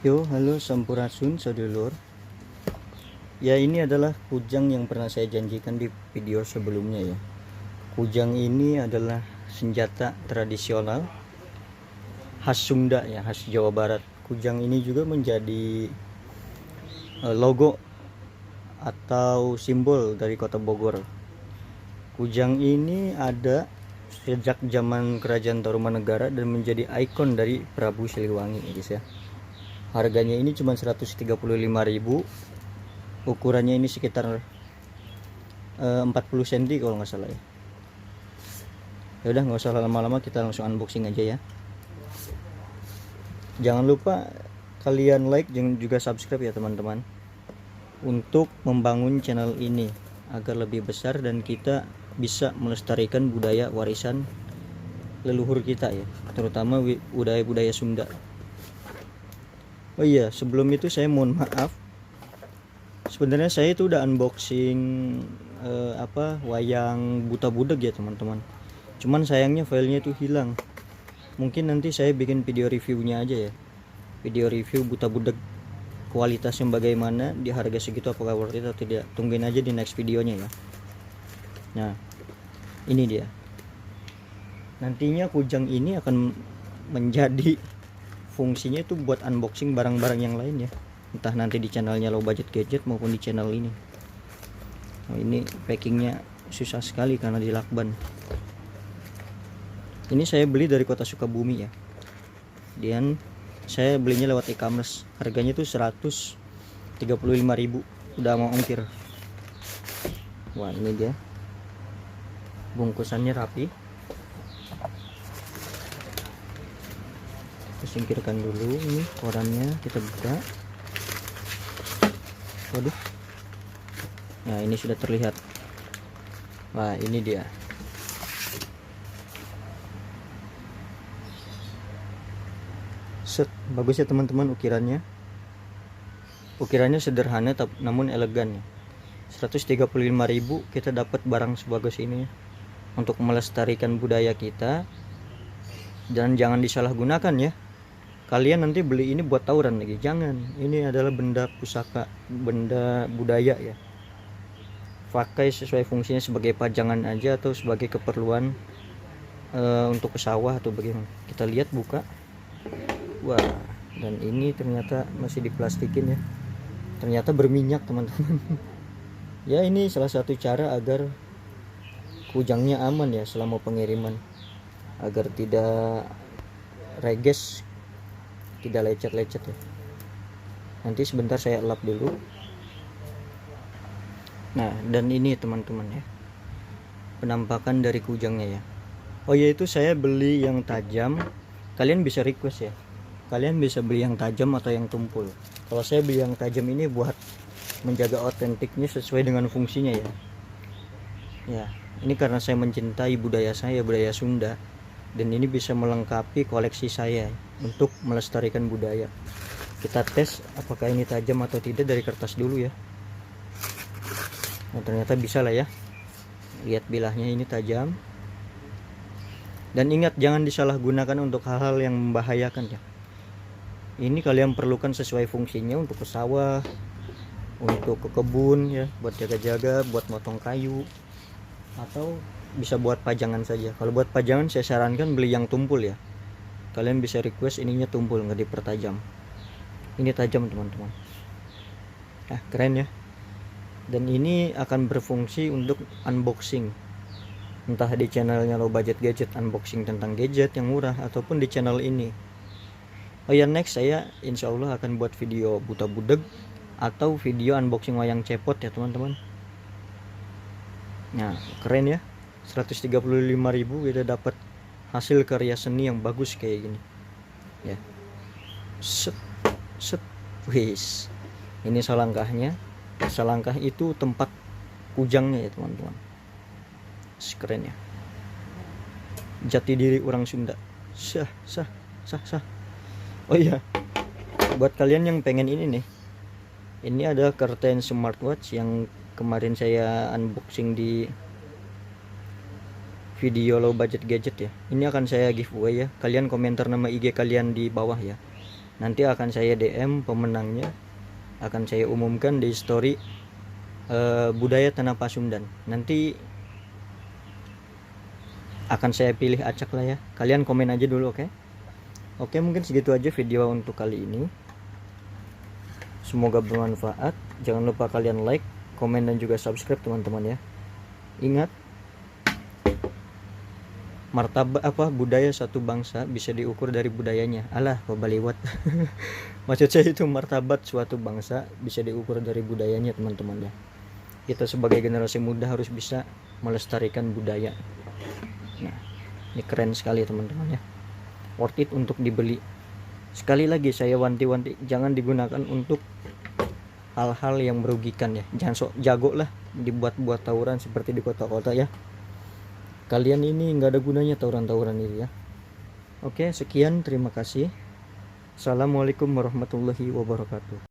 Yo, halo Sampurasun sedulur. Ya, ini adalah kujang yang pernah saya janjikan di video sebelumnya ya. Kujang ini adalah senjata tradisional khas Sunda ya, khas Jawa Barat. Kujang ini juga menjadi logo atau simbol dari Kota Bogor. Kujang ini ada sejak zaman Kerajaan Tarumanegara dan menjadi ikon dari Prabu Siliwangi guys ya. Harganya ini cuma 135.000. Ukurannya ini sekitar 40 cm kalau nggak salah ya. Ya udah, nggak usah lama-lama, kita langsung unboxing aja ya. Jangan lupa kalian like dan juga subscribe ya teman-teman, untuk membangun channel ini agar lebih besar dan kita bisa melestarikan budaya warisan leluhur kita ya, terutama budaya-budaya Sunda. Oh iya, sebelum itu saya mohon maaf. Sebenarnya saya itu udah unboxing wayang buta budeg ya teman-teman. Cuman sayangnya filenya itu hilang. Mungkin nanti saya bikin video reviewnya aja ya. Video review buta budeg, kualitasnya bagaimana, di harga segitu apakah worth it atau tidak. Tungguin aja di next videonya ya. Nah, ini dia. Nantinya kujang ini akan menjadi fungsinya itu buat unboxing barang-barang yang lain ya, entah nanti di channelnya Low Budget Gadget maupun di channel ini. Nah, ini packingnya susah sekali karena di lakban. Ini saya beli dari kota Sukabumi ya, dan saya belinya lewat e-commerce. Harganya tuh 135.000, udah mau ongkir. Wah, ini dia bungkusannya rapi. Kita singkirkan dulu ini korannya, kita buka. Waduh, nah ini sudah terlihat. Wah, ini dia. Set, bagus ya teman-teman ukirannya. Ukirannya sederhana namun elegan ya. 135.000 kita dapat barang sebagus ini ya, untuk melestarikan budaya kita. Dan jangan disalahgunakan ya. Kalian nanti beli ini buat tawuran lagi, jangan. Ini adalah benda pusaka, benda budaya ya. Pakai sesuai fungsinya, sebagai pajangan aja atau sebagai keperluan untuk ke sawah atau bagaimana. Kita lihat, buka. Wah, dan ini ternyata masih diplastikin ya. Ternyata berminyak teman-teman. Ya, ini salah satu cara agar kujangnya aman ya selama pengiriman, agar tidak reges, tidak lecet-lecet ya. Nanti sebentar saya lap dulu. Nah, dan ini teman-teman ya, penampakan dari kujangnya ya. Oh ya, itu saya beli yang tajam. Kalian bisa request ya, kalian bisa beli yang tajam atau yang tumpul. Kalau saya beli yang tajam ini buat menjaga otentiknya sesuai dengan fungsinya ya. Ya, ini karena saya mencintai budaya saya, budaya Sunda, dan ini bisa melengkapi koleksi saya untuk melestarikan budaya. Kita tes apakah ini tajam atau tidak dari kertas dulu ya. Nah, ternyata bisa lah ya. Lihat bilahnya, ini tajam. Dan ingat, jangan disalahgunakan untuk hal-hal yang membahayakan ya. Ini kalian perlukan sesuai fungsinya, untuk ke sawah, untuk ke kebun ya, buat jaga-jaga, buat motong kayu, atau bisa buat pajangan saja. Kalau buat pajangan saya sarankan beli yang tumpul ya. Kalian bisa request ininya tumpul, nggak dipertajam. Ini tajam teman-teman. Nah, keren ya. Dan ini akan berfungsi untuk unboxing, entah di channelnya Low Budget Gadget, unboxing tentang gadget yang murah, ataupun di channel ini. Oh ya, next saya insya Allah akan buat video buta budeg atau video unboxing wayang cepot ya teman-teman. Nah, keren ya. 135.000 kita dapat hasil karya seni yang bagus kayak gini ya. Set set, wis. Ini selangkahnya. Selangkah itu tempat kujangnya ya teman-teman. Keren ya. Jati diri orang Sunda. Sah. Oh iya, buat kalian yang pengen ini nih, ini ada curtain smartwatch yang kemarin saya unboxing di video Low Budget Gadget ya. Ini akan saya giveaway ya. Kalian komentar nama IG kalian di bawah ya. Nanti akan saya DM pemenangnya, akan saya umumkan di story budaya Tanah Pasundan. Nanti akan saya pilih acak lah ya. Kalian komen aja dulu, oke? Oke, mungkin segitu aja video untuk kali ini. Semoga bermanfaat. Jangan lupa kalian like, komen, dan juga subscribe teman-teman ya. Ingat, martabat budaya satu bangsa bisa diukur dari budayanya. Alah, kebaliwat. Maksud saya itu martabat suatu bangsa bisa diukur dari budayanya, teman-teman ya. Kita sebagai generasi muda harus bisa melestarikan budaya. Nah, ini keren sekali teman-teman ya. Worth it untuk dibeli. Sekali lagi saya wanti-wanti, jangan digunakan untuk hal-hal yang merugikan ya. Jangan sok jago lah dibuat-buat tawuran seperti di kota-kota ya. Kalian ini nggak ada gunanya tawuran-tawuran ini ya. Oke, sekian, terima kasih. Assalamualaikum warahmatullahi wabarakatuh.